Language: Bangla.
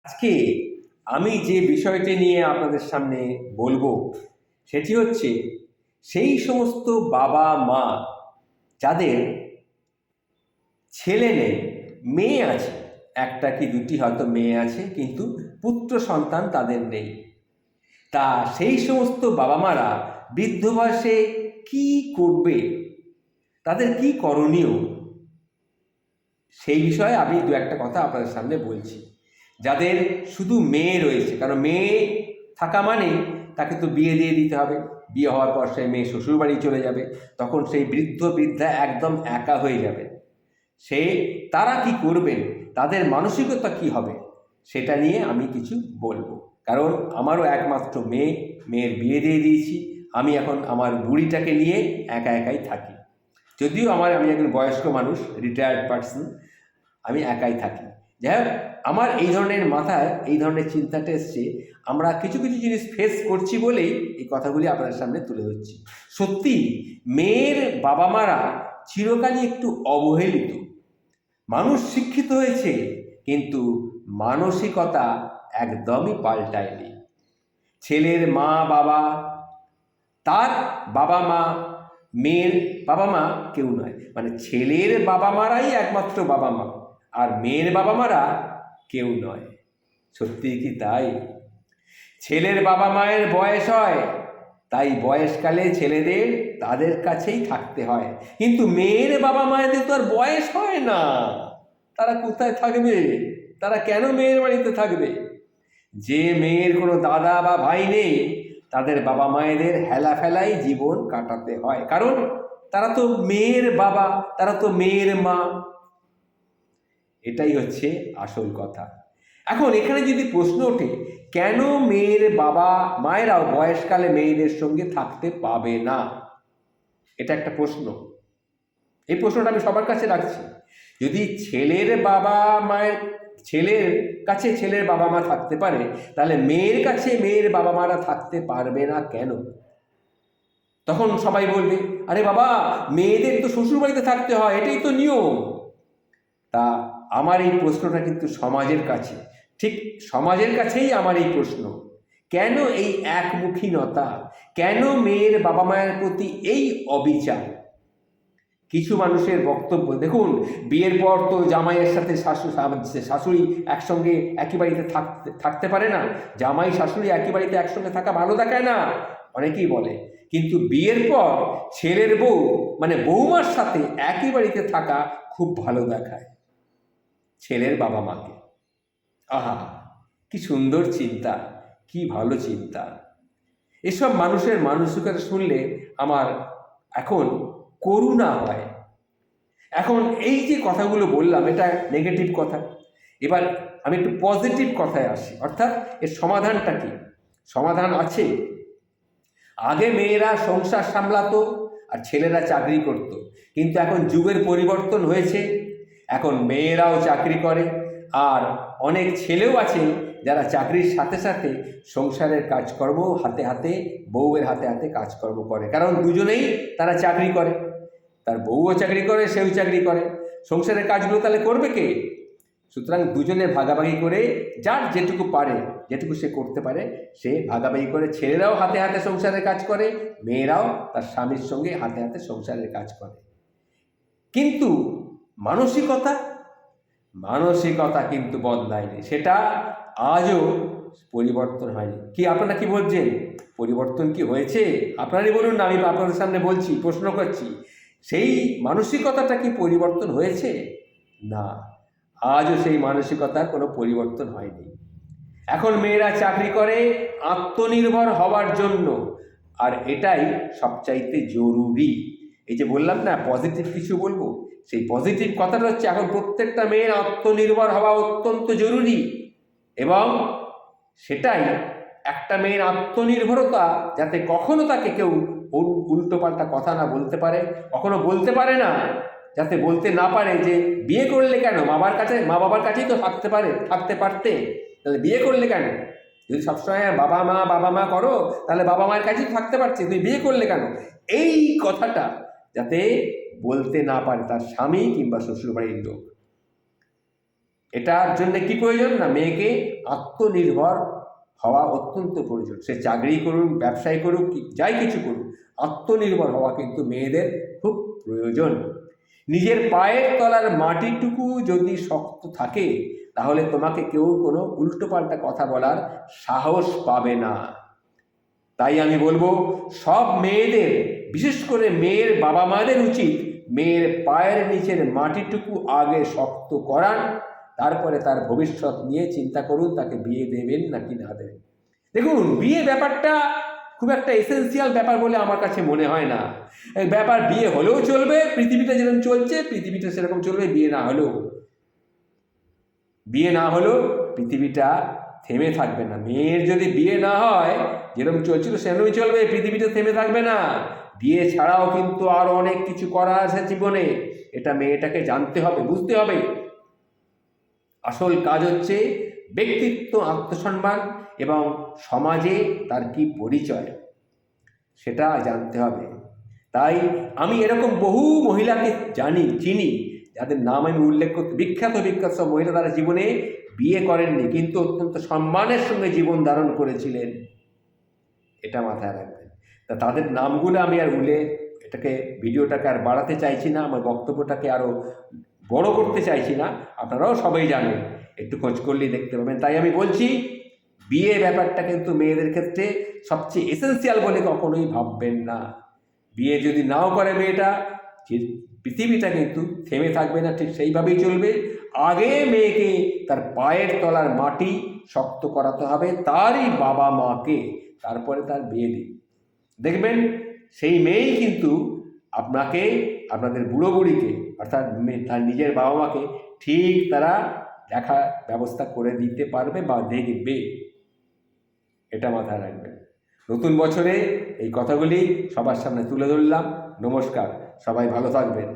আজকে আমি যে বিষয়টি নিয়ে আপনাদের সামনে বলবো সেটি হচ্ছে সেই সমস্ত বাবা মা যাদের ছেলে নেই, মেয়ে আছে, একটা কি দুটি হয়তো মেয়ে আছে, কিন্তু পুত্র সন্তান তাদের নেই। তা সেই সমস্ত বাবা মারা বৃদ্ধ বয়সে কি করবে, তাদের কি করণীয়, সেই বিষয়ে আমি দু একটা কথা আপনাদের সামনে বলছি। যাদের শুধু মেয়ে রয়েছে, কারণ মেয়ে থাকা মানে তাকে তো বিয়ে দিয়ে দিতে হবে, বিয়ে হওয়ার পর সেই মেয়ে শ্বশুরবাড়ি চলে যাবে, তখন সেই বৃদ্ধ বৃদ্ধা একদম একা হয়ে যাবে। তারা কি করবেন, তাদের মানসিকতা কি হবে, সেটা নিয়ে আমি কিছু বলবো। কারণ আমারও একমাত্র মেয়ের বিয়ে দিয়ে দিয়েছি, আমি এখন আমার বুড়িটাকে নিয়ে একা একাই থাকি। যদিও আমি একজন বয়স্ক মানুষ, রিটায়ার্ড পার্সন, আমি একাই থাকি। যাই হোক, আমার এই ধরনের মাথায় এই ধরনের চিন্তাটা এসছে, আমরা কিছু কিছু জিনিস ফেস করছি বলেই এই কথাগুলি আপনাদের সামনে তুলে ধরছি। সত্যি মেয়ের বাবা মারা চিরকালই একটু অবহেলিত। মানুষ শিক্ষিত হয়েছে, কিন্তু মানসিকতা একদমই পাল্টায়নি। ছেলের মা বাবা, তার বাবা মা, মেয়ের বাবা মা কেউ নয়, মানে ছেলের বাবা মারাই একমাত্র বাবা মা, আর মেয়ের বাবা মারা কেউ নয়। সত্যি কি তাই? ছেলের বাবা মায়ের বয়স হয়, তাই বয়সকালে ছেলেদের তাদের কাছেই থাকতে হয়, কিন্তু মেয়ের বাবা মায়েদের তো আর বয়স হয় না। তারা কোথায় থাকবে? তারা কেন মেয়ের বাড়িতে থাকবে? যে মেয়ের কোনো দাদা বা ভাই নেই, তাদের বাবা মায়েদের হেলা ফেলাই জীবন কাটাতে হয়, কারণ তারা তো মেয়ের বাবা, তারা তো মেয়ের মা। এটাই হচ্ছে আসল কথা। এখন এখানে যদি প্রশ্ন ওঠে, কেন মেয়ের বাবা মায়েরাও বয়সকালে মেয়েদের সঙ্গে থাকতে পাবে না, এটা একটা প্রশ্ন। এই প্রশ্নটা আমি সবার কাছে রাখছি। যদি ছেলের বাবা মায়ের ছেলের বাবা মা থাকতে পারে, তাহলে মেয়ের কাছে মেয়ের বাবা মারা থাকতে পারবে না কেন? তখন সবাই বলবে, আরে বাবা, মেয়েদের তো শ্বশুরবাড়িতে থাকতে হয়, এটাই তো নিয়ম। তা আমার এই প্রশ্নটা কিন্তু সমাজের কাছে, ঠিক সমাজের কাছেই আমার এই প্রশ্ন। কেন এই একমুখীনতা? কেন মেয়ের বাবা মায়ের প্রতি এই অবিচার? কিছু মানুষের বক্তব্য দেখুন, বিয়ের পর তো জামাইয়ের সাথে শাশুড়ি একসঙ্গে একই বাড়িতে থাকতে পারে না, জামাই শাশুড়ি একই বাড়িতে একসঙ্গে থাকা ভালো দেখায় না, অনেকেই বলে। কিন্তু বিয়ের পর ছেলের বউ মানে বৌমার সাথে একই বাড়িতে থাকা খুব ভালো দেখায় ছেলের বাবা মাকে। আহা, কি সুন্দর চিন্তা, কি ভালো চিন্তা! এসব মানুষের মানসিকতা শুনলে আমার এখন করুণা হয়। এখন এই যে কথাগুলো বললাম, এটা নেগেটিভ কথা। এবার আমি একটু পজিটিভ কথায় আসি, অর্থাৎ এর সমাধানটা কি? সমাধান আছে। আগে মেয়েরা সংসার সামলাতো আর ছেলেরা চাকরি করত, কিন্তু এখন যুগের পরিবর্তন হয়েছে, এখন মেয়েরাও চাকরি করে, আর অনেক ছেলেও আছে যারা চাকরির সাথে সাথে সংসারের কাজকর্ম হাতে হাতে, বউয়ের হাতে হাতে কাজকর্ম করে, কারণ দুজনেই তারা চাকরি করে। তার বউও চাকরি করে, সেও চাকরি করে, সংসারের কাজগুলো তাহলে করবে কে? সুতরাং দুজনে ভাগাভাগি করে, যার যেটুকু পারে, যেটুকু সে করতে পারে, সে ভাগাভাগি করে, ছেলেরাও হাতে হাতে সংসারের কাজ করে, মেয়েরাও তার স্বামীর সঙ্গে হাতে হাতে সংসারের কাজ করে। কিন্তু মানসিকতা মানসিকতা কিন্তু বদলায়নি, সেটা আজও পরিবর্তন হয়নি। কি আপনারা কি বলছেন? পরিবর্তন কি হয়েছে? আপনারই বলুন না, আমি আপনাদের সামনে বলছি, প্রশ্ন করছি। সেই মানসিকতাটা কি পরিবর্তন হয়েছে? না, আজও সেই মানসিকতার কোনো পরিবর্তন হয়নি। এখন মেয়েরা চাকরি করে আত্মনির্ভর হওয়ার জন্য, আর এটাই সবচাইতে জরুরি। এই যে বললাম না পজিটিভ কিছু বলবো, সেই পজিটিভ কথাটা হচ্ছে এখন প্রত্যেকটা মেয়ের আত্মনির্ভর হওয়া অত্যন্ত জরুরি, এবং সেটাই একটা মেয়ের আত্মনির্ভরতা, যাতে কখনো তাকে কেউ উল্টোপাল্টা কথা না বলতে পারে, কখনো বলতে পারে না, যাতে বলতে না পারে যে বিয়ে করলে কেন, মা বাবার কাছেই তো থাকতে পারতে, তাহলে বিয়ে করলে কেন? যদি সবসময় বাবা মা করো, তাহলে বাবা মায়ের কাছেই থাকতে পারছে, তুমি বিয়ে করলে কেন? এই কথাটা যাতে বলতে না পারে তার স্বামী কিংবা শ্বশুরবাড়ির লোক। এটার জন্য কি প্রয়োজন না, মেয়েকে আত্মনির্ভর হওয়া অত্যন্ত প্রয়োজন। সে চাকরি করুক, ব্যবসায় করুক, যাই কিছু করুক, আত্মনির্ভর হওয়া কিন্তু মেয়েদের খুব প্রয়োজন। নিজের পায়ের তলার মাটিটুকু যদি শক্ত থাকে তাহলে তোমাকে কেউ কোনো উল্টোপাল্টা কথা বলার সাহস পাবে না। তাই আমি বলবো সব মেয়েদের, বিশেষ করে মেয়ের বাবা মাদের উচিত মেয়ের পায়ের নিচের মাটিটুকু আগে শক্ত করান, তারপরে তার ভবিষ্যৎ নিয়ে চিন্তা করুন তাকে বিয়ে দেবেন নাকি না দেবেন। দেখুন, বিয়ে ব্যাপারটা খুব একটা এসেন্সিয়াল ব্যাপার বলে আমার কাছে মনে হয় না। এই ব্যাপার বিয়ে হলেও চলবে, পৃথিবীটা যেরকম চলছে পৃথিবীটা সেরকম চলবে, বিয়ে না হলেও পৃথিবীটা থেমে থাকবে না। মেয়ের যদি বিয়ে না হয়, যেরকম চলছিল সেরকমই চলবে, পৃথিবীটা থেমে থাকবে না। বিয়ে ছাড়াও কিন্তু আরো অনেক কিছু করা আছে জীবনে, এটা মেয়েটাকে জানতে হবে, বুঝতে হবে। আসল কাজ হচ্ছে ব্যক্তিত্ব, আত্মসম্মান এবং সমাজে তার কি পরিচয় সেটা জানতে হবে। তাই আমি এরকম বহু মহিলাকে চিনি যাদের নাম আমি উল্লেখ করতে, বিখ্যাত সব মহিলা তারা জীবনে বিয়ে করেননি কিন্তু অত্যন্ত সম্মানের সঙ্গে জীবন ধারণ করেছিলেন, এটা মাথায় রাখবেন। তা তাদের নামগুলো আমি আর ভিডিওটাকে আর বাড়াতে চাইছি না, আমার বক্তব্যটাকে আরও বড় করতে চাইছি না, আপনারাও সবাই জানেন, একটু খোঁজ করলেই দেখতে পাবেন। তাই আমি বলছি বিয়ে ব্যাপারটা কিন্তু মেয়েদের ক্ষেত্রে সবচেয়ে এসেন্সিয়াল বলে কখনোই ভাববেন না। বিয়ে যদি নাও করে মেয়েটা, পৃথিবীটা কিন্তু থেমে থাকবে না, ঠিক সেইভাবেই চলবে। আগে মেয়েকে তার পায়ের তলার মাটি শক্ত করাতে হবে তারই বাবা মাকে, তারপরে তার বিয়ে দিন। দেখবেন সেই মেয়েই কিন্তু আপনাকে, আপনাদের বুড়ো বুড়িকে, অর্থাৎ তার নিজের বাবা মাকে ঠিক তারা দেখা ব্যবস্থা করে দিতে পারবে বা দেখবে, এটা মাথায় রাখবেন। নতুন বছরে এই কথাগুলি সবার সামনে তুলে ধরলাম। নমস্কার, সবাই ভালো থাকবেন।